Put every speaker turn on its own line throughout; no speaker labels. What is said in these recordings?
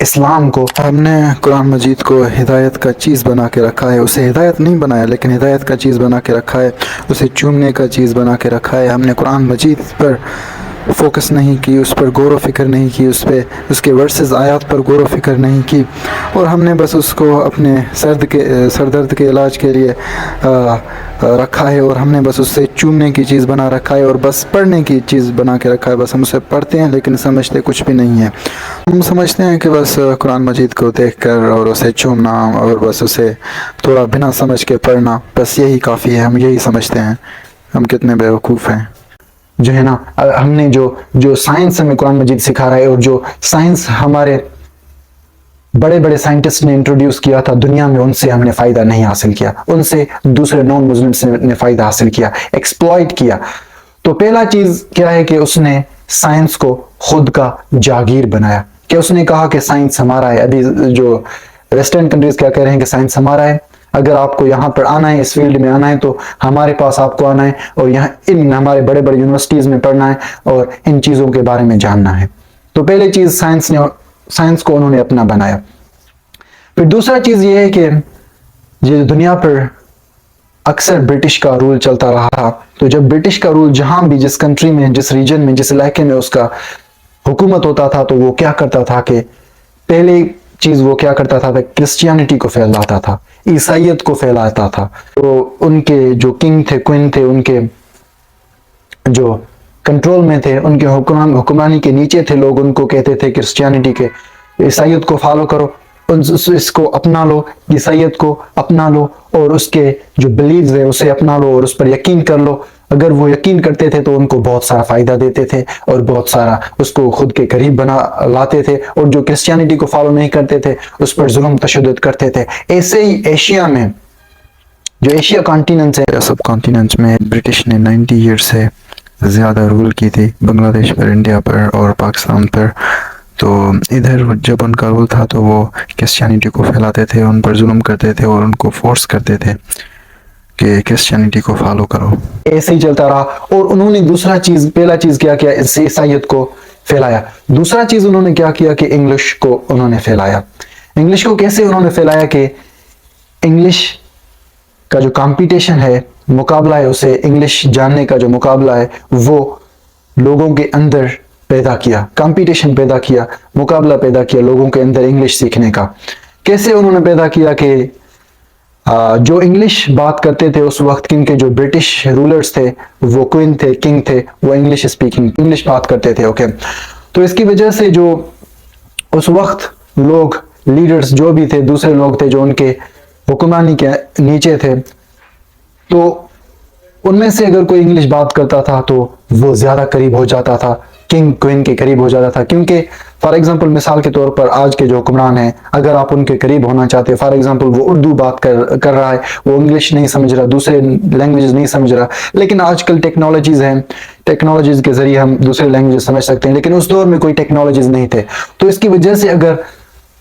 اسلام کو
ہم نے قرآن مجید کو ہدایت کا چیز بنا کے رکھا ہے. اسے ہدایت نہیں بنایا لیکن ہدایت کا چیز بنا کے رکھا ہے. اسے چومنے کا چیز بنا کے رکھا ہے. ہم نے قرآن مجید پر فوکس نہیں کی, اس پر غور و فکر نہیں کی, اس کے ورسز آیات پر غور و فکر نہیں کی, اور ہم نے بس اس کو اپنے سر درد کے علاج کے لیے رکھا ہے, اور ہم نے بس اس سے چومنے کی چیز بنا رکھا ہے, اور بس پڑھنے کی چیز بنا کے رکھا ہے. بس ہم اسے پڑھتے ہیں لیکن سمجھتے کچھ بھی نہیں ہیں. ہم سمجھتے ہیں کہ بس قرآن مجید کو دیکھ کر اور اسے چومنا اور بس اسے تھوڑا بنا سمجھ کے پڑھنا, بس یہی کافی ہے. ہم یہی سمجھتے ہیں. ہم کتنے بیوقوف ہیں.
جو ہے نا, ہم نے جو سائنس ہمیں قرآن مجید سکھا رہا ہے, اور جو سائنس ہمارے بڑے بڑے سائنٹسٹ نے انٹروڈیوس کیا تھا دنیا میں, ان سے ہم نے فائدہ نہیں حاصل کیا. ان سے دوسرے نان مسلمس نے فائدہ حاصل کیا, ایکسپلائٹ کیا. تو پہلا چیز کیا ہے کہ اس نے سائنس کو خود کا جاگیر بنایا, کہ اس نے کہا کہ سائنس ہمارا ہے. ابھی جو ویسٹرن کنٹریز کیا کہہ رہے ہیں کہ سائنس ہمارا ہے, اگر آپ کو یہاں پر آنا ہے, اس فیلڈ میں آنا ہے, تو ہمارے پاس آپ کو آنا ہے, اور یہاں ان ہمارے بڑے بڑے یونیورسٹیز میں پڑھنا ہے, اور ان چیزوں کے بارے میں جاننا ہے. تو پہلے چیز سائنس کو انہوں نے اپنا بنایا. پھر دوسرا چیز یہ ہے کہ یہ دنیا پر اکثر برٹش کا رول چلتا رہا. تو جب برٹش کا رول جہاں بھی, جس کنٹری میں, جس ریجن میں, جس علاقے میں اس کا حکومت ہوتا تھا, تو وہ کیا کرتا تھا کہ پہلے چیز وہ کیا کرتا تھا, کرسچینٹی کو پھیلاتا تھا, عیسائیت کو پھیلاتا تھا. تو ان کے جو کنگ تھے, کوئن تھے, ان کے جو کنٹرول میں تھے, ان کے حکمرانی کے نیچے تھے لوگ, ان کو کہتے تھے کرسچینٹی کے, عیسائیت کو فالو کرو, اس کو اپنا لو, عیسائیت کو اپنا لو, اور اس کے جو بلیفز ہے اسے اپنا لو, اور اس پر یقین کر لو. اگر وہ یقین کرتے تھے تو ان کو بہت سارا فائدہ دیتے تھے, اور بہت سارا اس کو خود کے قریب بنا لاتے تھے. اور جو کرسچینٹی کو فالو نہیں کرتے تھے اس پر ظلم تشدد کرتے تھے. ایسے ہی ایشیا میں, جو ایشیا کانٹیننٹ ہے,
سب کانٹیننٹ میں برٹش نے 90 ایئر سے زیادہ رول کی تھی, بنگلہ دیش پر, انڈیا پر اور پاکستان پر. تو ادھر جب ان کا رول تھا تو وہ کرسچینٹی کو پھیلاتے تھے, ان پر ظلم کرتے تھے, اور ان کو فورس کرتے تھے کہ کرسچینٹی کو فالو کرو.
ایسے ہی چلتا رہا. اور انہوں نے دوسرا چیز, پہلا چیز کیا کیا, اس سے عیسائیت کو پھیلایا. دوسرا چیز انہوں نے کیا کیا کہ انگلش کو انہوں نے پھیلایا. انگلش کو کیسے انہوں نے پھیلایا کہ انگلش کا جو کمپٹیشن ہے, مقابلہ ہے, اسے انگلش جاننے کا جو مقابلہ ہے وہ لوگوں کے اندر پیدا کیا, کمپٹیشن پیدا کیا, مقابلہ پیدا کیا لوگوں کے اندر انگلش سیکھنے کا. کیسے انہوں نے پیدا کیا کہ جو انگلش بات کرتے تھے اس وقت, کیونکہ جو برٹش رولرز تھے, وہ کوئن تھے, کنگ تھے, وہ انگلش اسپیکنگ, انگلش بات کرتے تھے. اوکے, تو اس کی وجہ سے جو اس وقت لوگ, لیڈرز جو بھی تھے, دوسرے لوگ تھے جو ان کے حکمرانی کے نیچے تھے, تو ان میں سے اگر کوئی انگلش بات کرتا تھا تو وہ زیادہ قریب ہو جاتا تھا, کنگ کوئن کے قریب ہو جاتا تھا. کیونکہ فار ایگزامپل, مثال کے طور پر آج کے جو حکمران ہیں, اگر آپ ان کے قریب ہونا چاہتے ہیں, فار ایگزامپل وہ اردو بات کر رہا ہے, وہ انگلش نہیں سمجھ رہا, دوسرے لینگویجز نہیں سمجھ رہا, لیکن آج کل ٹیکنالوجیز ہیں, ٹیکنالوجیز کے ذریعے ہم دوسرے لینگویجز سمجھ سکتے ہیں, لیکن اس دور میں کوئی ٹیکنالوجیز نہیں تھے. تو اس کی وجہ سے اگر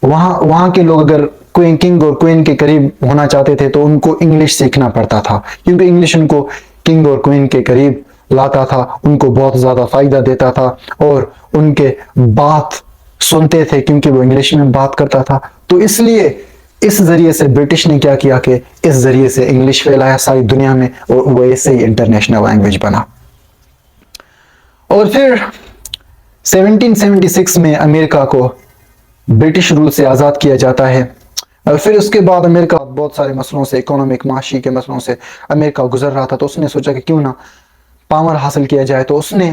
وہاں کے لوگ اگر کوئی کنگ اور کوئن کے قریب ہونا چاہتے تھے تو ان کو انگلش سیکھنا پڑتا تھا, کیونکہ انگلش ان کو کنگ اور کوئن کے قریب لاتا تھا, ان کو بہت زیادہ فائدہ دیتا تھا, اور ان کے بات سنتے تھے کیونکہ وہ انگلش میں بات کرتا تھا. تو اس لیے اس ذریعے سے برٹش نے کیا کیا کہ اس ذریعے سے انگلش پھیلایا ساری دنیا میں, اور وہ ایسے ہی انٹرنیشنل لینگویج بنا. اور پھر 1776 میں امریکہ کو برٹش رول سے آزاد کیا جاتا ہے. اور پھر اس کے بعد امریکہ بہت سارے مسئلوں سے, اکنامک, معاشی کے مسئلوں سے امریکہ گزر رہا تھا. تو اس نے سوچا کہ کیوں نہ پاور حاصل کیا جائے. تو اس نے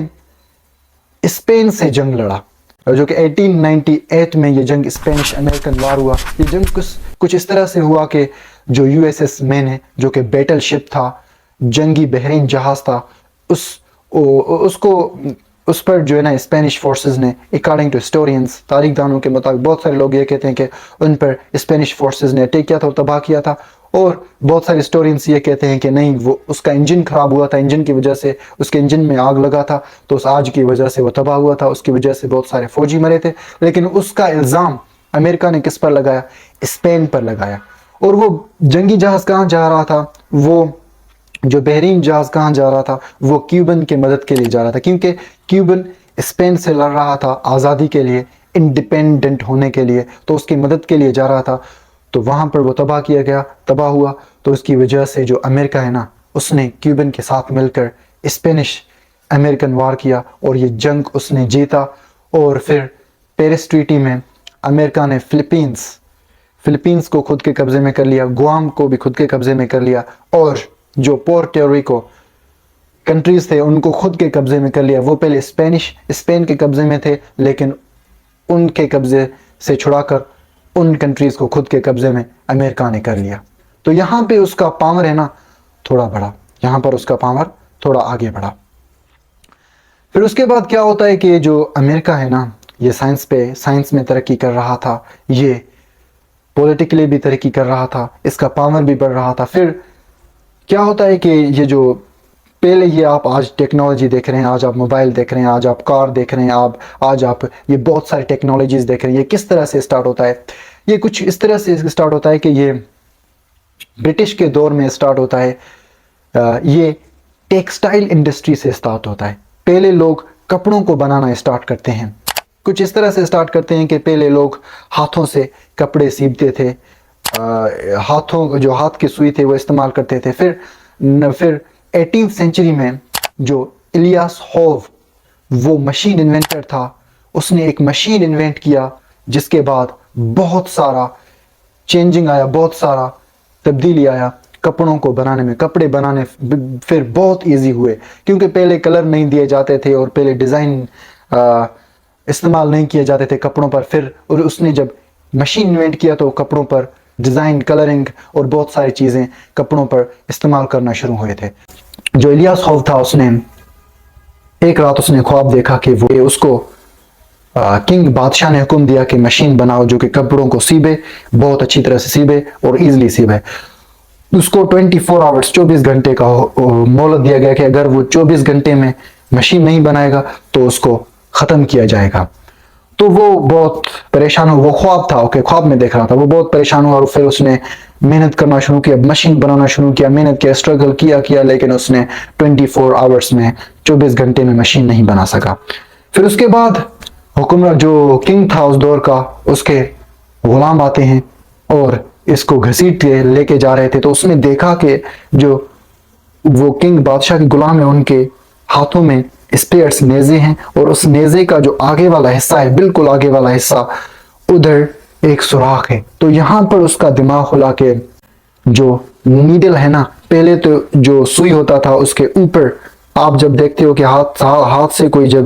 اسپین سے جنگ لڑا, جو کہ 1898 میں یہ جنگ اسپینش امریکن وار ہوا. یہ جنگ کچھ اس طرح سے ہوا کہ جو یو ایس ایس مین ہے, جو کہ بیٹل شپ تھا, جنگی بحرین جہاز تھا, اس پر جو ہے نا اسپینش فورسز نے, اکارڈنگ ٹو ہسٹورینز, تاریخ دانوں کے مطابق, بہت سارے لوگ یہ کہتے ہیں کہ ان پر اسپینش فورسز نے اٹیک کیا تھا اور تباہ کیا تھا, اور بہت سارے ہسٹورینز یہ کہتے ہیں کہ نہیں, وہ اس کا انجن خراب ہوا تھا, انجن کی وجہ سے اس کے انجن میں آگ لگا تھا, تو اس آگ کی وجہ سے وہ تباہ ہوا تھا, اس کی وجہ سے بہت سارے فوجی مرے تھے. لیکن اس کا الزام امریکہ نے کس پر لگایا؟ اسپین پر لگایا. اور وہ جنگی جہاز کہاں جا رہا تھا, وہ جو بحرین جہاز کہاں جا رہا تھا, وہ کیوبن کے مدد کے لیے جا رہا تھا, کیونکہ کیوبن اسپین سے لڑ رہا تھا آزادی کے لیے, انڈیپینڈنٹ ہونے کے لیے، تو اس کی مدد کے لیے جا رہا تھا، تو وہاں پر وہ تباہ ہوا. تو اس کی وجہ سے جو امریکہ ہے نا، اس نے کیوبن کے ساتھ مل کر اسپینش امریکن وار کیا اور یہ جنگ اس نے جیتا. اور پھر پیرس ٹریٹی میں امریکہ نے فلپینز کو خود کے قبضے میں کر لیا، گوام کو بھی خود کے قبضے میں کر لیا، اور جو پورٹو ریکو کنٹریز تھے ان کو خود کے قبضے میں کر لیا. وہ پہلے اسپین کے قبضے میں تھے، لیکن ان کے قبضے سے چھڑا کر ان کنٹریز کو خود کے قبضے میں امریکہ نے کر لیا. تو یہاں پہ اس کا پاور ہے نا تھوڑا بڑا، یہاں پر اس کا پاور تھوڑا آگے بڑھا. پھر اس کے بعد کیا ہوتا ہے کہ جو امریکہ ہے نا، یہ سائنس میں ترقی کر رہا تھا، یہ پولیٹیکلی بھی ترقی کر رہا تھا، اس کا پاور بھی بڑھ رہا تھا. پھر کیا ہوتا ہے کہ یہ جو پہلے یہ آپ آج ٹیکنالوجی دیکھ رہے ہیں، آج آپ موبائل دیکھ رہے ہیں، آج آپ کار دیکھ رہے ہیں، آج آپ یہ بہت ساری ٹیکنالوجیز دیکھ رہے ہیں، یہ کس طرح سے اسٹارٹ ہوتا ہے؟ یہ کچھ اس طرح سے اسٹارٹ ہوتا ہے کہ یہ برٹش کے دور میں اسٹارٹ ہوتا ہے. یہ ٹیکسٹائل انڈسٹری سے اسٹارٹ ہوتا ہے. پہلے لوگ کپڑوں کو بنانا اسٹارٹ کرتے ہیں، کچھ اس طرح سے اسٹارٹ کرتے ہیں کہ پہلے لوگ ہاتھوں سے کپڑے سیبتے تھے، جو ہاتھ کی سوئی تھے وہ استعمال کرتے تھے. پھر 18th سینچری میں جو الیاس ہوو وہ مشین انوینٹر تھا، اس نے ایک مشین انوینٹ کیا جس کے بعد بہت سارا چینجنگ آیا، بہت سارا تبدیلی آیا کپڑوں کو بنانے میں. کپڑے بنانے پھر بہت ایزی ہوئے، کیونکہ پہلے کلر نہیں دیے جاتے تھے اور پہلے ڈیزائن استعمال نہیں کیے جاتے تھے کپڑوں پر. پھر اس نے جب مشین انوینٹ کیا تو کپڑوں پر ڈیزائن، کلرنگ اور بہت ساری چیزیں کپڑوں پر استعمال کرنا شروع ہوئے تھے. جو الیاس ہوو تھا، اس نے ایک رات اس نے خواب دیکھا کہ وہ اس کو کنگ بادشاہ نے حکم دیا کہ مشین بناؤ جو کہ کپڑوں کو سیبے، بہت اچھی طرح سے سیبے اور ایزلی سیبے. اس کو 24 آورس 24 گھنٹے کا مہلت دیا گیا کہ اگر وہ 24 گھنٹے میں مشین نہیں بنائے گا تو اس کو ختم کیا جائے گا. تو وہ بہت پریشان ہو، وہ خواب تھا، خواب میں دیکھ رہا تھا، وہ بہت پریشان ہوا اور پھر اس نے محنت کرنا شروع کیا، مشین بنانا شروع کیا، محنت کیا، اسٹرگل کیا، لیکن اس نے 24 آورس میں 24 گھنٹے میں مشین نہیں بنا سکا. پھر اس کے بعد حکمراں جو کنگ تھا اس دور کا، اس کے غلام آتے ہیں اور اس کو گھسیٹ کے لے کے جا رہے تھے. تو اس نے دیکھا کہ جو وہ کنگ بادشاہ کے غلام ہیں ان کے ہاتھوں میں اسپیئرس، نیزے ہیں، اور اس نیزے کا جو آگے والا حصہ ہے، بالکل آگے والا حصہ، ادھر ایک سوراخ ہے. تو یہاں پر اس کا دماغ کھلا کہ جو نیڈل ہے نا، پہلے تو جو سوئی ہوتا تھا اس کے اوپر، آپ جب دیکھتے ہو کہ ہاتھ سے کوئی جب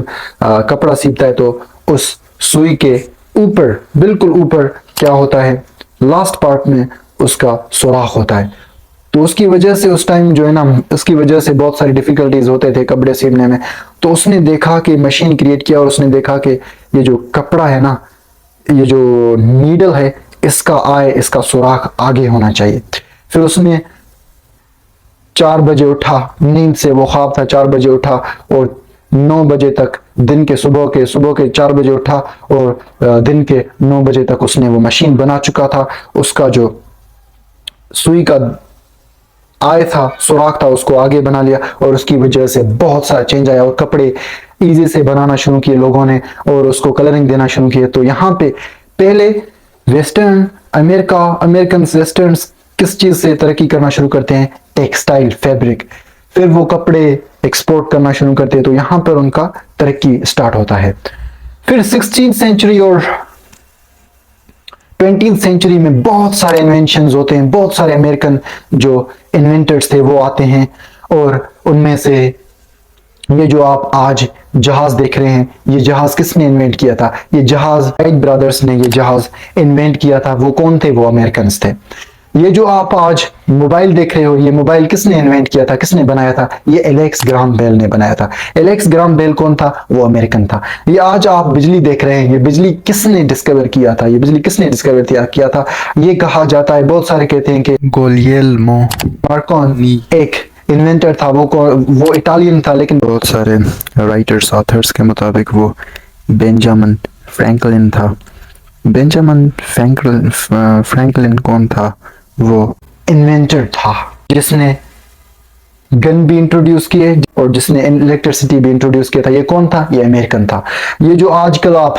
کپڑا سیبتا ہے تو اس سوئی کے اوپر، بالکل اوپر کیا ہوتا ہے، لاسٹ پارٹ میں اس کا سوراخ ہوتا ہے. تو اس کی وجہ سے اس ٹائم جو ہے نا، اس کی وجہ سے بہت ساری ڈیفیکلٹیز ہوتے تھے کپڑے سیبنے میں. تو اس نے دیکھا کہ مشین کریٹ کیا اور اس نے دیکھا کہ یہ جو کپڑا ہے نا، یہ جو نیڈل ہے، اس کا سوراخ آگے ہونا چاہیے. پھر اس نے 4 بجے اٹھا نیند سے، وہ خواب تھا، 4 بجے اٹھا اور 9 بجے تک، دن کے صبح کے 4 بجے اٹھا اور دن کے 9 بجے تک اس نے وہ مشین بنا چکا تھا. اس کا جو سوئی کا تھا، سوراخ تھا، اس کو آگے بنا لیا اور اس کی وجہ سے بہت سارا چینج آیا اور کپڑے ایزی سے بنانا شروع کیے لوگوں نے اور اس کو کلرنگ دینا شروع کیے. تو یہاں پہ پہلے امریکنز ویسٹرنز کس چیز سے ترقی کرنا شروع کرتے ہیں؟ Textile, fabric. پھر وہ کپڑے ایکسپورٹ کرنا شروع کرتے ہیں. تو یہاں پر ان کا ترقی سٹارٹ ہوتا ہے. پھر 16th سینچری اور 20th سینچری میں بہت سارے انوینشنز ہوتے ہیں، بہت سارے امریکن جو انوینٹرز تھے وہ آتے ہیں، اور ان میں سے یہ جو آپ آج جہاز دیکھ رہے ہیں، یہ جہاز کس نے انوینٹ کیا تھا؟ یہ جہاز رائٹ برادرز نے یہ جہاز انوینٹ کیا تھا. وہ کون تھے؟ وہ امریکنز تھے. یہ جو آپ آج موبائل دیکھ رہے ہو، یہ موبائل کس نے انوینٹ کیا تھا، کس نے بنایا تھا؟ یہ الیکس گراہم بیل نے بنایا تھا. الیکس گراہم بیل کون تھا؟ وہ امریکن تھا. یہ آج آپ بجلی دیکھ رہے ہیں، یہ بجلی کس نے ڈسکور کیا تھا؟ یہ بجلی کس نے ڈسکور کیا تھا؟ یہ کہا جاتا ہے، بہت سارے کہتے ہیں کہ
گولیلمو
مارکونی ایک انوینٹر تھا. وہ اٹالین تھا، لیکن
بہت سارے رائٹرز، آتھرز کے مطابق وہ بینجامن فرینکلن تھا. بینجامن فرینکلن کون تھا؟ وہ
انوینٹر تھا جس نے گن بھی انٹروڈیوس کیے اور جس نے الیکٹریسٹی بھی انٹروڈیوس کیا تھا. یہ کون تھا؟ یہ امریکن تھا. یہ جو آج کل آپ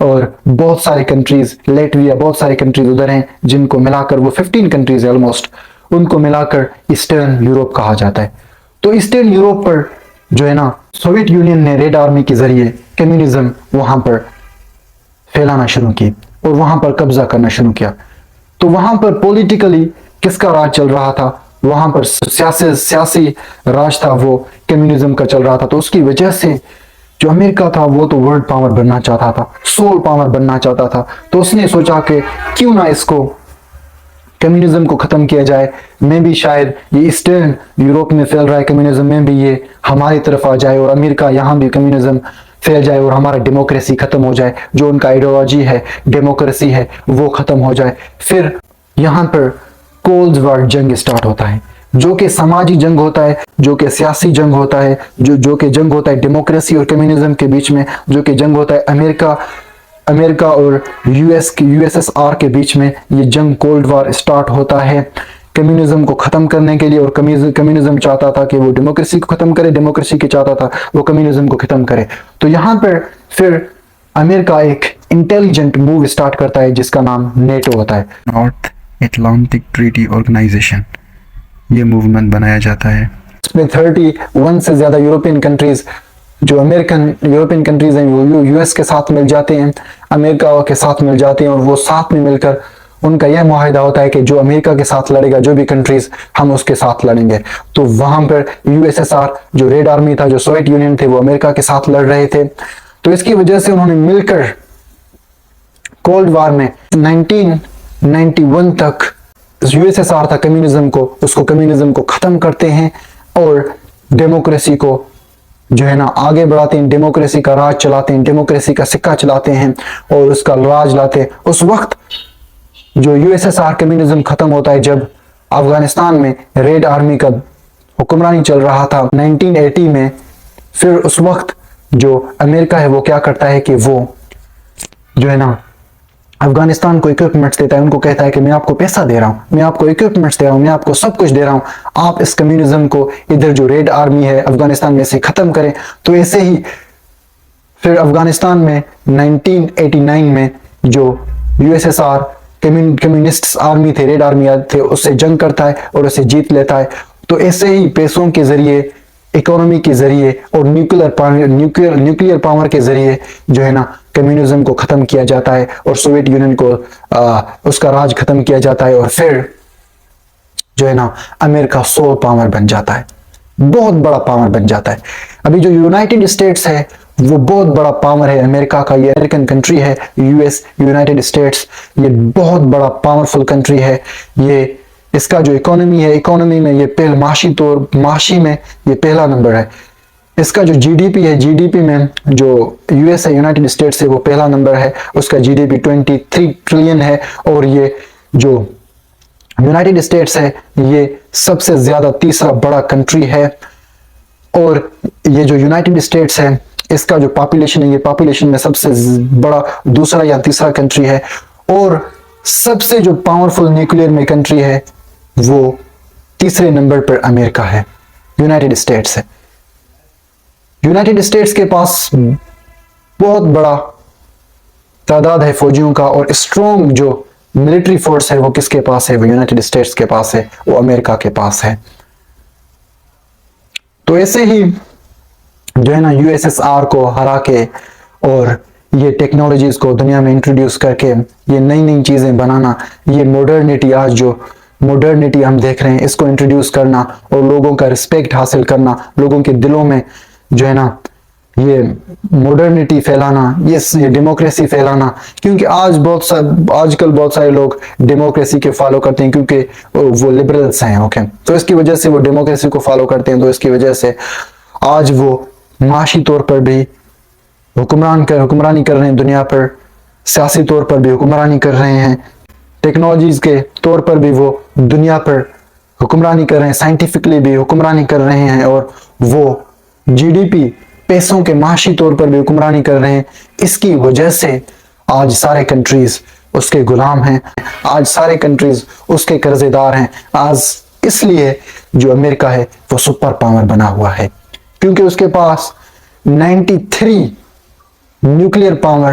اور بہت سارے کنٹریز، لیٹویا، بہت سارے کنٹریز ادھر ہیں جن کو ملا کر وہ 15 کنٹریز ہے آلموسٹ، ان کو ملا کر ایسٹرن یورپ کہا جاتا ہے۔ تو ایسٹرن یورپ پر جو ہے نا سوویت یونین نے ریڈ آرمی کے ذریعے کمیونزم وہاں پر پھیلانا شروع کی اور وہاں پر قبضہ کرنا شروع کیا۔ تو وہاں پر پولیٹیکلی کس کا راج چل رہا تھا؟ وہاں پر سیاسی راج تھا وہ کمیونزم کا چل رہا تھا۔ تو اس کی وجہ سے جو امریکہ تھا وہ تو ورلڈ پاور بننا چاہتا تھا، سول پاور بننا چاہتا تھا۔ تو اس نے سوچا کہ کیوں نہ اس کو کمیونزم کو ختم کیا جائے، میں بھی شاید یہ ایسٹرن یورپ میں پھیل رہا ہے کمیونزم، میں بھی یہ ہماری طرف آ جائے اور امریکہ یہاں بھی کمیونزم پھیل جائے اور ہمارا ڈیموکریسی ختم ہو جائے، جو ان کا آئیڈیالوجی ہے ڈیموکریسی ہے وہ ختم ہو جائے۔ پھر یہاں پر کولڈ وار جنگ اسٹارٹ ہوتا ہے، جو کہ سماجی جنگ ہوتا ہے، جو کہ سیاسی جنگ ہوتا ہے، جو کہ جنگ ہوتا ہے ڈیموکریسی اور کمیونزم کے بیچ میں، جو کہ جنگ ہوتا ہے امریکہ اور یو ایس ایس آر کے بیچ میں۔ یہ جنگ کولڈ وار اسٹارٹ ہوتا ہے کمیونزم کو ختم کرنے کے لیے، اور کمیونزم چاہتا تھا کہ وہ ڈیموکریسی کو ختم کرے، ڈیموکریسی کے چاہتا تھا وہ کمیونزم کو ختم کرے۔ تو یہاں پر پھر امریکہ ایک انٹیلیجنٹ موو اسٹارٹ کرتا ہے جس کا نام نیٹو ہوتا ہے،
نارتھ اٹلانٹک ٹریٹی آرگنائزیشن، یہ موومنٹ بنایا جاتا ہے۔
اس میں 31 سے زیادہ یورپین کنٹریز، جو یورپین کنٹریز ہیں وہ یو ایس کے ساتھ مل جاتے ہیں، امریکہ کے ساتھ مل جاتے ہیں، اور وہ ساتھ میں مل کر ان کا یہ معاہدہ ہوتا ہے کہ جو امریکہ کے ساتھ لڑے گا، جو بھی کنٹریز، ہم اس کے ساتھ لڑیں گے۔ تو وہاں پر یو ایس ایس آر جو ریڈ آرمی تھا، جو سوویت یونین تھے، وہ امریکہ کے ساتھ لڑ رہے تھے۔ تو اس کی وجہ سے انہوں نے مل کر کولڈ وار میں 1991 تک یو ایس ایس آر تھا کمیونزم کو ختم کرتے ہیں اور ڈیموکریسی کو جو ہے نا آگے بڑھاتے ہیں، ڈیموکریسی کا راج چلاتے ہیں، ڈیموکریسی کا سکہ چلاتے ہیں اور اس کا راج لاتے ہیں۔ اس وقت جو U S S R communism ختم ہوتا ہے جب افغانستان میں ریڈ آرمی کا حکمرانی چل رہا تھا 1980 میں، پھر اس وقت جو امریکہ ہے وہ کیا کرتا ہے کہ وہ جو ہے نا افغانستان کو اکوپمنٹس دیتا ہے، ان کو کہتا ہے کہ میں آپ کو پیسہ دے رہا ہوں، میں آپ کو اکوپمنٹس دے رہا ہوں، میں آپ کو سب کچھ دے رہا ہوں، آپ اس کمیونزم کو ادھر جو ریڈ آرمی ہے افغانستان میں سے ختم کریں۔ تو ایسے ہی پھر افغانستان میں 1989 میں جو U S S R communist army تھے، ریڈ آرمی تھے، اس سے جنگ کرتا ہے اور اسے جیت لیتا ہے۔ تو ایسے ہی پیسوں کے ذریعے، اکانومی کے ذریعے اور نیوکلیئر پاور کے ذریعے جو ہے نا کمیونزم کو ختم کیا جاتا ہے اور سوویت یونین کو اس کا راج ختم کیا جاتا ہے، اور پھر جو ہے نا امریکہ سول پاور بن جاتا ہے، بہت بڑا پاور بن جاتا ہے۔ ابھی جو یونائٹڈ اسٹیٹس ہے وہ بہت بڑا پاور ہے امریکہ کا، یہ امریکن کنٹری ہے، یو ایس یونائٹڈ اسٹیٹس، یہ بہت بڑا پاورفل کنٹری ہے۔ یہ اس کا جو اکانومی میں یہ معاشی میں یہ پہلا نمبر ہے۔ اس کا جو جی ڈی پی ہے، جی ڈی پی میں جو یو ایس ہے، یونائٹڈ اسٹیٹس ہے، وہ پہلا نمبر ہے، اس کا جی ڈی پی 23 ٹریلین ہے، اور یہ جو یونائٹڈ اسٹیٹس ہے یہ سب سے زیادہ تیسرا بڑا کنٹری ہے۔ اور یہ جو یونائٹڈ اسٹیٹس ہے اس کا جو پاپولیشن ہے، یہ پاپولیشن میں سب سے بڑا دوسرا یا تیسرا کنٹری ہے، اور سب سے جو پاورفل نیوکلیئر میں کنٹری ہے وہ تیسرے نمبر پر امریکہ ہے، یونائٹڈ اسٹیٹس ہے۔ یونائٹڈ اسٹیٹس کے پاس بہت بڑا تعداد ہے فوجیوں کا، اور اسٹرانگ جو ملٹری فورس ہے وہ کس کے پاس ہے؟ وہ یونائٹڈ اسٹیٹس کے پاس ہے، وہ امریکہ کے پاس ہے۔ تو ایسے ہی جو ہے نا یو ایس ایس آر کو ہرا کے اور یہ ٹیکنالوجیز کو دنیا میں انٹروڈیوس کر کے یہ نئی چیزیں بنانا، یہ ماڈرنٹی، آج جو ماڈرنٹی ہم دیکھ رہے ہیں اس کو انٹروڈیوس کرنا اور لوگوں کا رسپیکٹ حاصل کرنا، لوگوں کے دلوں میں جو ہے نا یہ ماڈرنٹی پھیلانا، یہ ڈیموکریسی پھیلانا، کیونکہ آج کل بہت سارے لوگ ڈیموکریسی کے فالو کرتے ہیں کیونکہ وہ لبرلز ہیں، اوکے، تو اس کی وجہ سے وہ ڈیموکریسی کو فالو کرتے ہیں۔ تو اس کی وجہ سے آج وہ معاشی طور پر بھی حکمرانی کر رہے ہیں دنیا پر، سیاسی طور پر بھی حکمرانی کر رہے ہیں، ٹیکنالوجیز کے طور پر بھی وہ دنیا پر حکمرانی کر رہے ہیں، سائنٹیفکلی بھی حکمرانی کر رہے ہیں، اور وہ جی ڈی پی، پیسوں کے معاشی طور پر بھی حکمرانی کر رہے ہیں۔ اس کی وجہ سے آج سارے کنٹریز اس کے غلام ہیں، آج سارے کنٹریز اس کے قرضے دار ہیں۔ آج اس لیے جو امریکہ ہے وہ سپر پاور بنا ہوا ہے، کیونکہ اس کے پاس 93 نیوکلیئر پاور